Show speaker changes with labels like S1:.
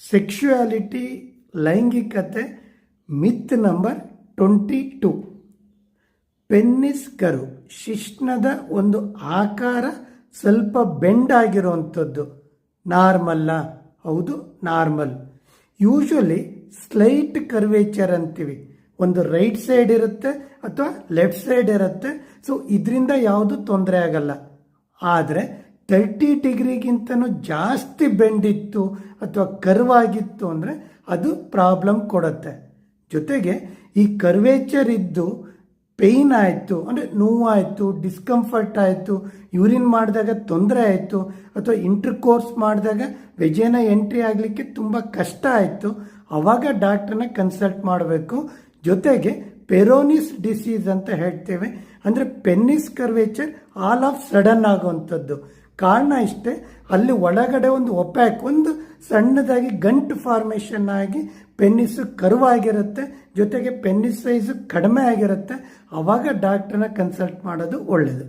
S1: Sexuality ಲೈಂಗಿಕತೆ ಮಿತ್ number 22. Penis ಕರು ಶಿಶ್ನದ ಒಂದು ಆಕಾರ ಸ್ವಲ್ಪ ಬೆಂಡ್ ಆಗಿರುವಂಥದ್ದು ನಾರ್ಮಲ್ಲ? ಹೌದು, ನಾರ್ಮಲ್. ಯೂಶ್ವಲಿ ಸ್ಲೈಟ್ ಕರ್ವೇಚರ್ ಅಂತೀವಿ. ಒಂದು ರೈಟ್ ಸೈಡ್ ಇರುತ್ತೆ ಅಥವಾ ಲೆಫ್ಟ್ ಸೈಡ್ ಇರುತ್ತೆ. ಸೊ ಇದರಿಂದ ಯಾವುದು ತೊಂದರೆ ಆಗಲ್ಲ. ಆದರೆ 30 ಡಿಗ್ರಿಗಿಂತನೂ ಜಾಸ್ತಿ ಬೆಂಡಿತ್ತು ಅಥವಾ ಕರ್ವಾಗಿತ್ತು ಅಂದರೆ ಅದು ಪ್ರಾಬ್ಲಮ್ ಕೊಡುತ್ತೆ. ಜೊತೆಗೆ ಈ ಕರ್ವೇಚರ್ ಇದ್ದು ಪೇಯ್ನ್ ಆಯಿತು ಅಂದರೆ ನೋವಾಯಿತು, ಡಿಸ್ಕಂಫರ್ಟ್ ಆಯಿತು, ಯೂರಿನ್ ಮಾಡಿದಾಗ ತೊಂದರೆ ಆಯಿತು, ಅಥವಾ ಇಂಟರ್ಕೋರ್ಸ್ ಮಾಡಿದಾಗ ವೆಜೇನ ಎಂಟ್ರಿ ಆಗಲಿಕ್ಕೆ ತುಂಬ ಕಷ್ಟ ಆಯಿತು, ಆವಾಗ ಡಾಕ್ಟ್ರನ್ನ ಕನ್ಸಲ್ಟ್ ಮಾಡಬೇಕು. ಜೊತೆಗೆ ಪೆರೋನಿಸ್ ಡಿಸೀಸ್ ಅಂತ ಹೇಳ್ತೇವೆ, ಅಂದರೆ penis curvature all of sudden ಆಗುವಂಥದ್ದು. ಕಾರಣ ಇಷ್ಟೇ, ಅಲ್ಲಿ ಒಳಗಡೆ ಒಂದು ಒಪ್ಯಾಕ್, ಒಂದು ಸಣ್ಣದಾಗಿ ಗಂಟು ಫಾರ್ಮೇಷನ್ ಆಗಿ ಪೆನ್ನಿಸ್ ಕರುವಾಗಿರುತ್ತೆ, ಜೊತೆಗೆ ಪೆನ್ನಿಸ್ ಸೈಜು ಕಡಿಮೆ ಆಗಿರುತ್ತೆ. ಆವಾಗ ಡಾಕ್ಟ್ರನ್ನ ಕನ್ಸಲ್ಟ್ ಮಾಡೋದು ಒಳ್ಳೆಯದು.